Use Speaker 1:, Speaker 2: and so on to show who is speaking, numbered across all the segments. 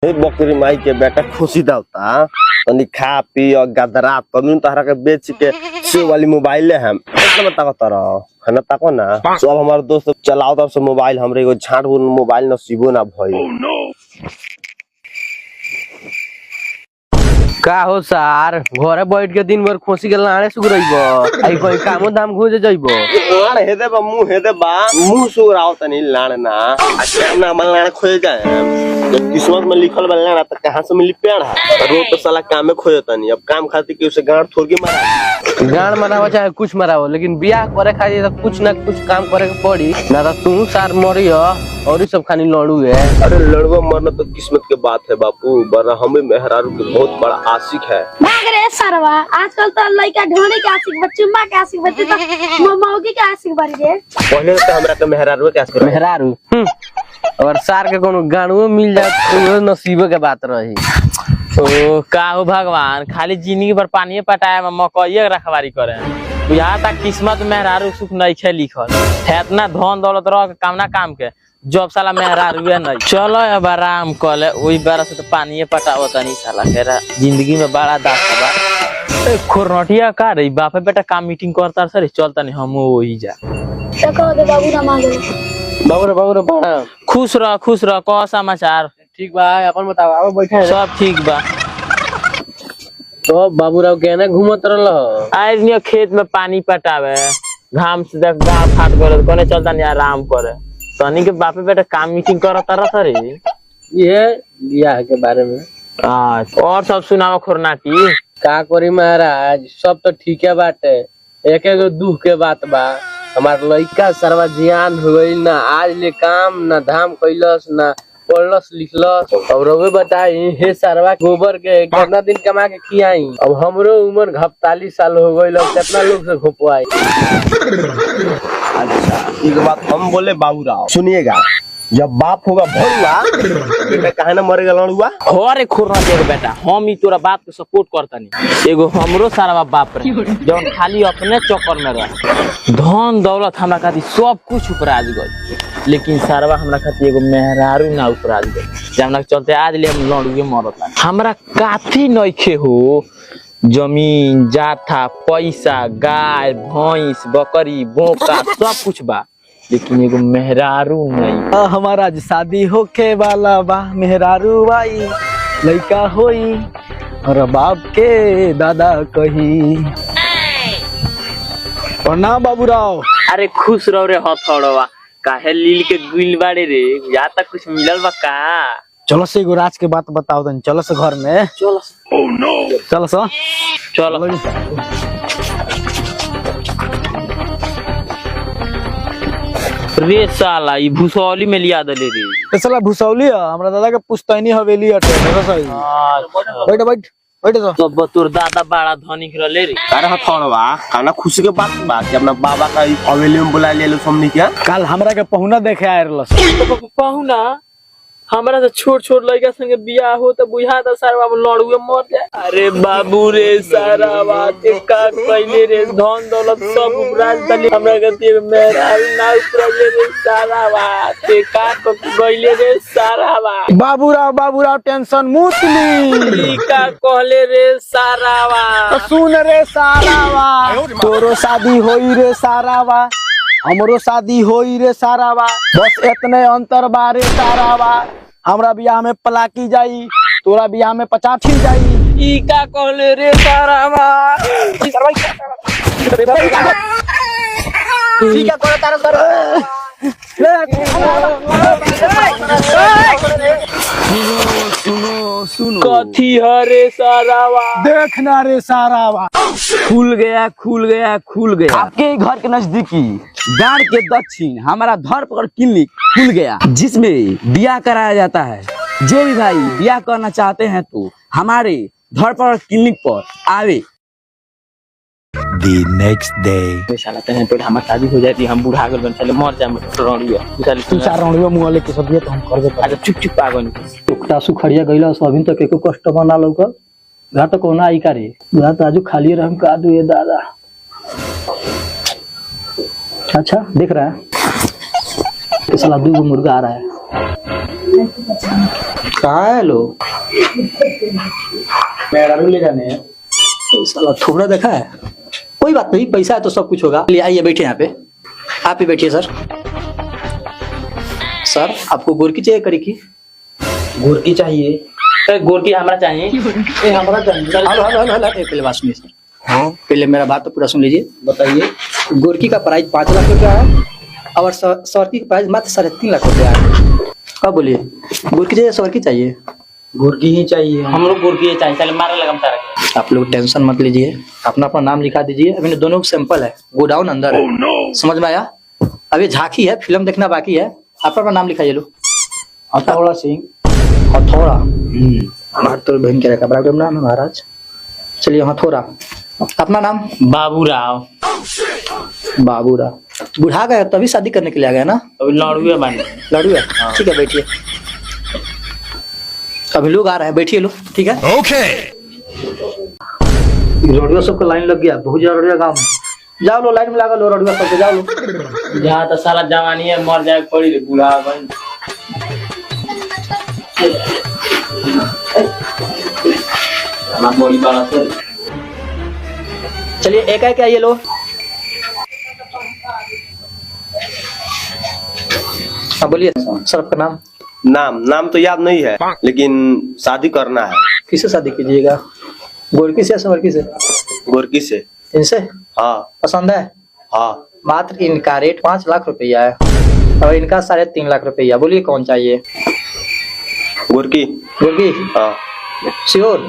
Speaker 1: बकरी माई के बेटा खुशी दावता तनी खा पी और गदरा तनी तहरा के बेच के से वाली मोबाइल है हम ताको तरह है ना ताको ना सब हमारे दोस्त चलाओ तर से मोबाइल हमरे एगो झाट मोबाइल नसीबो ना भई।
Speaker 2: का हो सार घरे बैठ के दिन भर खोसी के लाणे सुग रहीबो आई कोई कामो धाम खोजे जइबो
Speaker 1: लाण हेदे बा मुंह हेदे बा मुंह सुराव तनी लाण ना अच्छा ना मन लाण खोए जाए जब किस्मत में लिखल बा लाण त कहां से मिली पेड़ है रोज तो साला कामे खोए तनी अब काम खातिर के उसे गांठ थोड़ के मारा
Speaker 2: गाड़ मरावो चाहे कुछ मरावो लेकिन बियाह करे खातिर तो कुछ ना कुछ काम करे के पड़ी ना तो तू सार मरियो और सब खानी लड़ू है।
Speaker 1: अरे लड़वा मरना तो किस्मत के बात है बापू वरना हमें मेहरारू के बहुत बड़ा आशिक है।
Speaker 3: भाग रे सरवा आजकल तो लड़का ढोने के आशिक बच्चे मां के आशिक बच्चे तो मौगी के आशिक बन गए।
Speaker 1: पहले तो हमरा के मेहरारू के आशिक
Speaker 2: मेहरारू और सार के कोनो गाड़ुओ मिल जाए तो नसीब के बात रही।
Speaker 4: तो का हो भगवान खाली जिंदगी भर पानी पटाए में मकई रखवारी करे बुझा तक किस्मत मेहरारू सुख नहीं खे लिखल है इतना धन दौलत रह के कामना काम के जब साला मेहरारू नहीं चलो अब आराम कर वही बार से तो पानी पटाओ तनी साला केरा जिंदगी में बड़ा दास बा खोरनटिया का रही बापे बेटा काम मीटिंग करता सर चलता नहीं हम वही जा
Speaker 3: बाबू ना मांगे
Speaker 2: बाबू रे बड़ा
Speaker 4: खुश रह कह समाचार
Speaker 2: ठीक बा अपन बताओ अब बैठे
Speaker 4: सब ठीक बा।
Speaker 2: तो बाबू राव कहना घूमत रहल
Speaker 4: आज नहीं खेत में पानी पटावे घाम से देख गाँव फाट करे कोने चलता नहीं आराम करे तनी के बापे बेटा काम मीटिंग करता रहा रे
Speaker 2: ये बियाह के बारे में।
Speaker 4: अच्छा और सब सुनाओ खोरनाटी
Speaker 2: का करी महाराज सब तो ठीक है बाटे एक दुख के बात बा हमार लड़का सरवा जियान हो गई ना आज ले काम ना धाम कैलस ना पढ़लस लिखलस और रवे बताई हे सरवा गोबर के कितना दिन कमा के खियाई अब हमरो उम्र 41 साल हो गई कितना लोग से घोपवाई।
Speaker 1: अच्छा एक बात हम बोले बाबू राव सुनिएगा जब बाप होगा भोला बेटा काहे ना मरेगा लड़ुआ
Speaker 4: अरे खोरना देख बेटा हम ही तोरा बात के सपोर्ट करता नहीं एगो हमरो सारा बाप रे जौन खाली अपने चक्कर में रह धन दौलत हमरा खातिर सब कुछ उपराज गई लेकिन सारवा हमरा खातिर एगो मेहरारू ना उपराज गई जमना चलते आज ले हम लड़ुए मरता हमरा काफी नइखे हो जमीन जाथा पैसा गाय भैंस बकरी बोका सब कुछ बा लेकिन एगो मेहरारू नहीं।
Speaker 5: हमारा आज शादी होके वाला बा मेहरारू भाई लड़का होई और बाप के दादा कही और ना बाबूराव।
Speaker 4: अरे खुश रहो रे हथौड़वा काहे लील के गुल बाड़े रे या तक कुछ मिलल बा का
Speaker 5: चलो से एगो राज के बात बताओ तनी चलो से घर में
Speaker 4: चलो
Speaker 5: चलो सो
Speaker 4: चलो रे साला ई भूसौली में लिया दले रे
Speaker 5: तो साला भूसौली है हमरा दादा के पुश्तैनी हवेली हटे सही बैठ बैठ बैठ तो
Speaker 4: सब तोर दादा बड़ा धनिक रहले रे
Speaker 1: अरे हथौड़वा काना खुशी के बात बा कि अपना बाबा का हवेली में बुला ले लो हमनी क्या
Speaker 5: कल हमरा के पहुना देखे आए रहल
Speaker 4: पहुना हमरा तो छोट छोट लड़का संगे बियाह हो तो बुझा था सारा लड़ुए मर जाए। अरे बाबू रे सारा बात का पहले रे धन दौलत सब उपराज दली हमरा गति मेहरारू ना उपराज रे सारा बात का गइले रे सारा बात
Speaker 5: बाबूराव टेंशन मत ली
Speaker 4: का कहले रे सारा बात
Speaker 5: सुन रे सारावा तोरो शादी होई रे सारावा हमरो शादी होई रे सारावा बस इतने अंतर बारे सारावा हमरा बियाह में पलाकी जाई तोरा बियाह में पचाठी जाई
Speaker 4: ई का कहले रे सारा बात
Speaker 5: ठीक है करे तारा सर सुनो
Speaker 4: कथी हरे सारावा
Speaker 5: देखना रे सारावा
Speaker 6: खुल गया आपके घर के नजदीकी गांव के दक्षिण हमारा धरपकड़ क्लिनिक खुल गया जिसमें ब्याह कराया जाता है। जो भी भाई ब्याह करना चाहते हैं तो हमारे धरपकड़ क्लिनिक पर आवे।
Speaker 7: The next day
Speaker 4: साला तने तो हमार शादी हो जाती हम बूढ़ा गल बन चले मर जाम रोड़िया चल
Speaker 5: तू चार रोड़ियो मुंह लेके सब ये तो हम करबे
Speaker 4: अच्छा चुप चुप पागल
Speaker 5: टुकटा सुखड़िया गइला सब अभी तक एको कस्टमर ना लौकल घर तो कोना आई का रे घर तो आजू खाली रहम का दू ये दादा। अच्छा देख रहा है साला 2 मुर्गा आ रहा है कहाँ है लोग? मेहरारू ले जाने हैं। साला थोड़ा देखा है। कोई बात नहीं, पैसा है तो सब कुछ होगा। ले आइए, बैठे यहाँ पे। आप ही बैठिए सर। सर आपको गोरकी चाहिए करी की? गोरकी चाहिए?
Speaker 4: गोरकी हमारा चाहिए।
Speaker 5: हमारा चाहिए। हेलो हेलो हेलो हेलो, पहले बात सुनिए सर। हाँ पहले मेरा बात तो पूरा सुन लीजिए। बताइए। गोरकी का प्राइस 5 लाख रुपया है और सवरकी का प्राइस मात्र 3.5 लाख रुपया है। कब बोलिए? गोरकी चाहिए सवरकी चाहिए? गोरकी ही चाहिए।
Speaker 4: हम लोग गोरकी चाहिए, चले मारे लगम तारा के।
Speaker 5: आप लोग टेंशन मत लीजिए, अपना अपना नाम लिखा दीजिए। अभी दोनों सैंपल है, गोडाउन अंदर है। समझ में आया? अभी झांकी है, फिल्म देखना बाकी है। अपना अपना नाम लिखाइए लो। हथौड़ा सिंह। हथौड़ा हमारे तो बहन के बराबर नाम है महाराज। चलिए हथौड़ा। अपना नाम?
Speaker 4: बाबूराव।
Speaker 5: बाबूराव। बुढ़ा गया तभी शादी करने के लिए आ गया ना?
Speaker 4: अभी लड़ुए बने।
Speaker 5: लड़ुआ? ठीक है बैठिए। अभी लोग आ रहे हैं, बैठिए लोग। ठीक है ओके। लड़ुआ सबका लाइन लग गया, बहुत ज्यादा लड़ुआ गाँव में। जाओ लो लाइन में लगा लो, लड़ुआ सबके जाओ लो।
Speaker 4: जहाँ तो सारा जवानी है, मर जाए पड़ी रे बूढ़ा बन।
Speaker 5: चलिए एक है क्या ये लो। हाँ बोलिए सर आपका नाम?
Speaker 1: नाम तो याद नहीं है, लेकिन शादी करना है।
Speaker 5: किससे शादी कीजिएगा? गोरकी से या सवरकी से?
Speaker 1: गोरकी से।
Speaker 5: इनसे?
Speaker 1: हाँ।
Speaker 5: पसंद है?
Speaker 1: हाँ।
Speaker 5: मात्र इनका रेट 5 लाख रुपया है और इनका 3.5 लाख रुपया। बोलिए कौन चाहिए?
Speaker 1: गोरकी।
Speaker 5: गोरकी?
Speaker 1: हाँ।
Speaker 5: श्योर?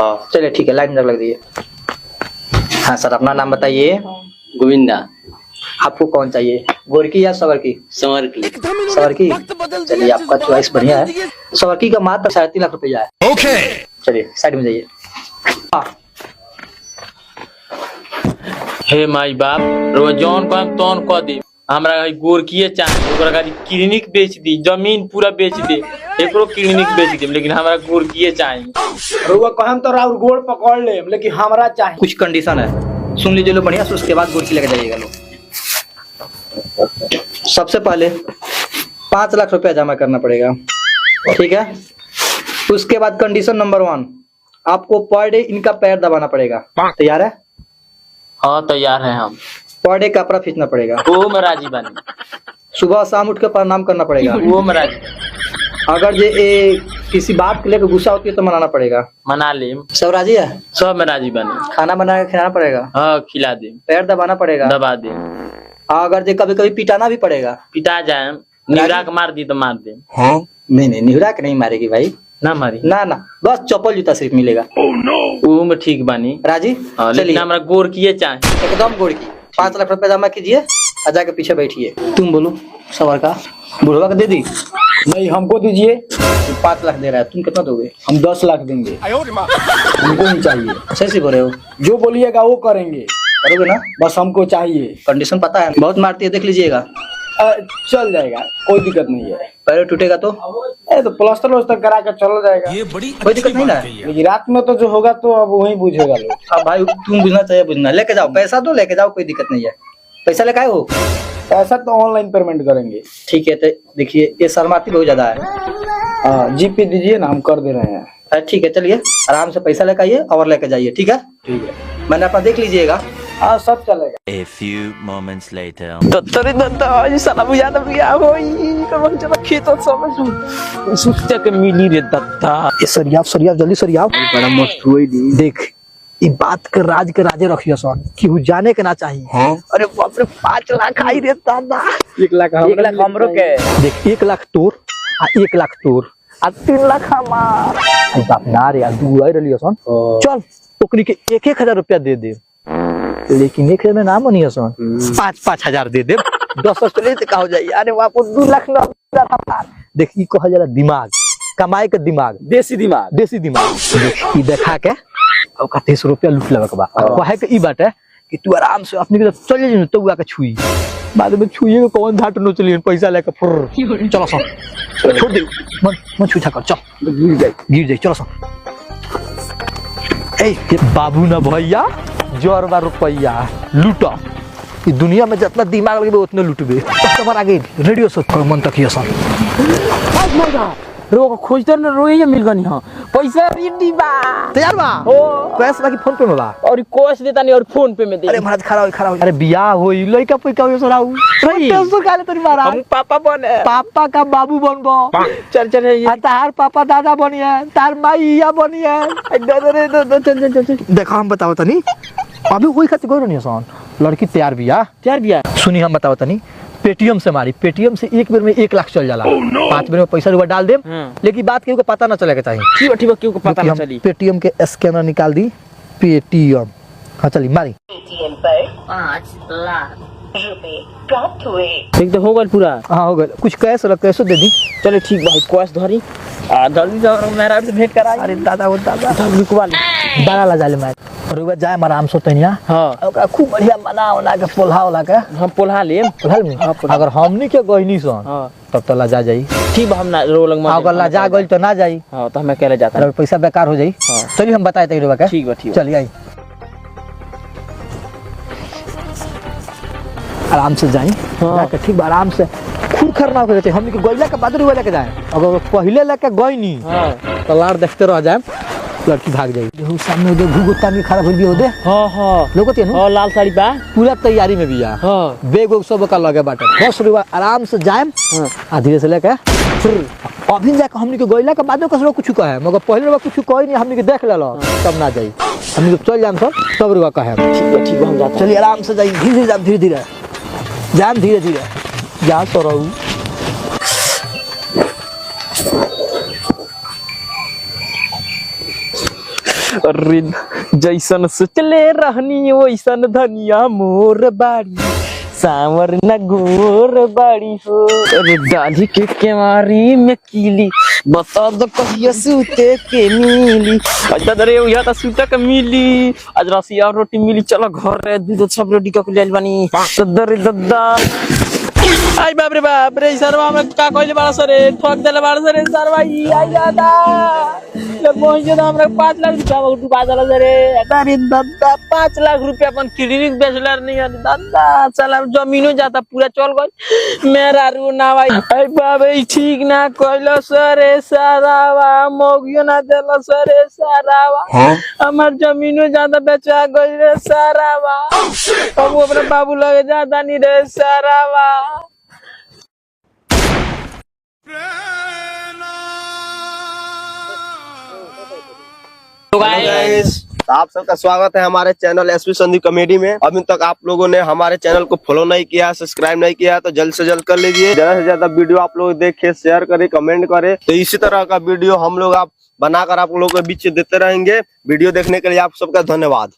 Speaker 1: हाँ।
Speaker 5: चलिए ठीक है, लाइन में लग दीजिए। हाँ सर अपना नाम बताइए।
Speaker 4: गोविंदा।
Speaker 5: आपको कौन चाहिए, गोरकी या सवरकी?
Speaker 4: सवरकी।
Speaker 5: सवरकी? चलिए आपका चॉइस बढ़िया है। सवरकी का मात्र 3.5 लाख रुपया है। ओके चलिए साइड में जाइए।
Speaker 4: हे माई बाप, रो जौन काम तौन कह दी। हमरा गोरकीए चाहिए, ओकरा खाली क्लिनिक बेच दी, जमीन पूरा बेच दे, एकरो क्लिनिक बेच दे, लेकिन हमरा गोरकीए चाहिए।
Speaker 5: रुआ कहम तो राउर गोड़ पकड़ ले, लेकिन हमरा चाहिए। कुछ कंडीशन है, सुन लीजिए लो बढ़िया से, उसके बाद गोरकी लेके जाइएगा लो। सबसे पहले 5 लाख रुपया जमा करना पड़ेगा, ठीक है? उसके बाद कंडीशन नंबर 1, आपको पर डे इनका पैर दबाना पड़ेगा। तैयार है?
Speaker 4: हाँ तैयार है हम।
Speaker 5: पर डे कपड़ा खींचना पड़ेगा।
Speaker 4: वो मैं राजी बनी।
Speaker 5: सुबह शाम उठ के प्रणाम करना पड़ेगा।
Speaker 4: वो मैं राजी।
Speaker 5: अगर ये किसी बात के लेकर गुस्सा होती है तो मनाना पड़ेगा।
Speaker 4: मना ले।
Speaker 5: सब राजी है?
Speaker 4: सब मैं राजी बनी।
Speaker 5: खाना बना के खिलाना पड़ेगा।
Speaker 4: हाँ खिला दे।
Speaker 5: पैर दबाना पड़ेगा।
Speaker 4: दबा दे।
Speaker 5: अगर कभी कभी पिटाना भी पड़ेगा।
Speaker 4: पिटा जाए, निवरा के मार दी तो मार दे।
Speaker 5: हाँ? नहीं निवरा के नहीं मारेगी भाई।
Speaker 4: ना मारी
Speaker 5: ना, बस चप्पल जूता सिर्फ मिलेगा।
Speaker 4: वो में ठीक बनी।
Speaker 5: राजी?
Speaker 4: लेकिन हमरा गोरकीए चाहिए।
Speaker 5: एकदम गोरकी। 5 लाख रुपया जमा कीजिए और जाके पीछे बैठिए। तुम बोलो सवार का बुढ़वा का दे दी? नहीं हमको दीजिए। 5 लाख दे रहा है, तुम कितना दोगे? हम 10 लाख देंगे। हमको नहीं चाहिए। सही बोल रहे हो? जो बोलिएगा वो करेंगे। करोगे ना? बस हमको चाहिए। कंडीशन पता है, बहुत मारती है, देख लीजिएगा। चल जाएगा, कोई दिक्कत नहीं है। पैर टूटेगा तो तो प्लास्टर व्लास्टर करा कर चला जाएगा, ये बड़ी कोई दिक्कत नहीं ना। लेकिन रात में तो जो होगा तो अब वही बुझेगा लोग। अब भाई तुम बुझना चाहिए, बुझना। लेके जाओ पैसा, तो लेके जाओ, कोई दिक्कत नहीं है। पैसा लेके आए हो? पैसा तो ऑनलाइन पेमेंट करेंगे। ठीक है, तो देखिए ये शर्माती बहुत ज्यादा है। हाँ जीपे दीजिए ना, हम कर दे रहे हैं। ठीक है चलिए आराम से पैसा लेके आइए और लेके जाइए। ठीक है? ठीक है, मैंने अपना देख लीजिएगा। हाँ सब चलेगा।
Speaker 7: A few moments later.
Speaker 4: दत्तरी Dutta जी साला बुझा तो गया होई कब चला खेत सब सुस्त के मिली रे दत्ता।
Speaker 5: ये सरिया जल्दी सरिया। बड़ा मस्त हुई दी। देख ये बात के राज के राजे रखियो सन, केहू जाने के ना चाहिए। हाँ? अरे बाप रे 5 लाख आई रे दादा। 1 लाख हमरो के। देख 1 लाख तोर आ 1 लाख तोर आ 3 लाख हमार। आई बाप ना रे, 2 आई रलियो सन। चल ओकरी के 1,000 रुपया दे दे, लेकिन 1,000 में ना मनियो सन। 5,000 दे दे। 10 चले से का हो जाई। अरे बाप 2 लाख ना। देख ई कहा जरा दिमाग, कमाए के दिमाग, देसी दिमाग। देख ई देखा के ओका 30 रुपया लूट लेबे के बा। कहे के ई बात है कि तू आराम से अपने के चले जे तो आके छुई, बाद में छुई के कौन धाट नो चलिए पैसा लेके फुर। चलो सन छोड़ दे, मन छुछा कर, चल गिर जाए। चलो सन। ए बाबू ना भैया जोरबा रुपया लूटा। ई दुनिया में जितना दिमाग लगे उतने लूटबे। कस्टमर आगे रेडियो से मन तक ये सन।
Speaker 4: रो खोजते न रोए मिल गनी हां पैसा रेडी बा
Speaker 5: तैयार बा
Speaker 4: ओ
Speaker 5: कैश बाकी फोन पे में बा
Speaker 4: और कोस देता नहीं और फोन पे में दे
Speaker 5: अरे महाराज खड़ा हो अरे बियाह होई लइका पैका हो सराऊ टेंशन काले तोरी महाराज
Speaker 4: हम पापा बने
Speaker 5: पापा का बाबू बनबो
Speaker 4: चल
Speaker 5: आ तार पापा दादा बनिए तार माई या बनिए
Speaker 4: चल
Speaker 5: देखो हम बताओ तनी अभी कोई खातिर गोरो नहीं सन लड़की तैयार बिया
Speaker 4: यार बिया
Speaker 5: सुनी हम बताओ तनी पेटीएम से मारी पेटीएम से एक बेर में 1 लाख चल जाला 5 बेर में पैसा रुपया डाल देम लेकिन बात केहू को पता ना चले के चाहिए
Speaker 4: ठीक क्यों को पता ना चली
Speaker 5: पेटीएम के स्कैनर निकाल दी पेटीएम हाँ चली मारी
Speaker 8: पेटीएम पर 5 लाख रुपए प्राप्त हुए।
Speaker 4: ठीक तो हो गल पूरा
Speaker 5: हाँ हो गया कुछ कैश रख कैसे दे दी
Speaker 4: चले ठीक भाई कोस धरी जल्दी जाओ मेरा से भेंट करा
Speaker 5: अरे दादा वो दादा
Speaker 4: निकवाल
Speaker 5: बड़ा ला जाले मैं और वो जाए आराम से तनिया
Speaker 4: हां
Speaker 5: ओकरा खूब बढ़िया बना उना के पोल्हा वाला के
Speaker 4: हम पोल्हा लेम
Speaker 5: अगर हमनी के गइनी सन
Speaker 4: हां
Speaker 5: तब तो ला जा जाई
Speaker 4: ठीक हम ना रो लग
Speaker 5: अगर ला जा गइल तो ना जाई
Speaker 4: हां तो हमें अकेले जाता
Speaker 5: अरे पैसा बेकार हो जाई चलिए हम बताए तई के
Speaker 4: ठीक बा ठीक
Speaker 5: चलिए आई आराम से जाई जाके ठीक आराम से खूब खरना हो जाते हमनी के गइला के बाद रुआ लेके जाए अगर पहले लेके गइनी
Speaker 4: हां
Speaker 5: तो लाड़ देखते रह जाए लड़की भाग जाई देखो सामने उधर घुघुत्ता में खड़ा हो दे
Speaker 4: हां हां
Speaker 5: लोगों नु
Speaker 4: हां लाल साड़ी बा
Speaker 5: पूरा तैयारी में बिया
Speaker 4: हां
Speaker 5: बेग उग सब का लगे बाटे बस रुआ आराम से जाएम आ धीरे से लेके अभी जाके हमनी के गइला के बाद कसरो कुछ कहे मगर पहले रुआ कुछ कहि नहीं हमनी के देख लेलो तब ना जाई हमनी के चल जाम सब तब रुआ कहे
Speaker 4: ठीक हम जाते
Speaker 5: चलिए आराम से जाई धीरे जाम धीरे धीरे जाम धीरे धीरे जा तो रहू
Speaker 4: अरे जैसन सोचले रहनी वैसन धनिया मोर बाड़ी सावर न गोर बाड़ी हो अरे डाली के केवारी में कीली बता दो कहिया सूते के मिली अच्छा दरे यहाँ तो सूते के मिली आज रसिया रोटी मिली चलो घर रे दूध सब रेडी का ले बानी ददरे दद्दा आई बाप रे सरवा में का कहले बाड़ा सरे ठोक देले बाड़ा सरे सरवा ई आई दादा ले पहुंचे तो हमरा 5 लाख रुपया डुबा देला सरे अरे दादा 5 लाख रुपया अपन क्लिनिक बेचलर नहीं है दादा चला जमीनो जाता पूरा चल गई मेरा रू ना भाई आई बाबे ठीक ना कहलो सरे सरवा मोगियो ना देला सरे सरवा हमर जमीनो जाता बेचा गई रे सरवा अब अपने बाबू लगे जाता नहीं रे सरवा
Speaker 1: आप सबका स्वागत है हमारे चैनल एसपी संदीप कॉमेडी में। अभी तक आप लोगों ने हमारे चैनल को फॉलो नहीं किया, सब्सक्राइब नहीं किया तो जल्द से जल्द कर लीजिए। ज्यादा से ज्यादा वीडियो आप लोग देखें, शेयर करें, कमेंट करें। तो इसी तरह का वीडियो हम लोग आप बनाकर आप लोगों के बीच देते रहेंगे। वीडियो देखने के लिए आप सबका धन्यवाद।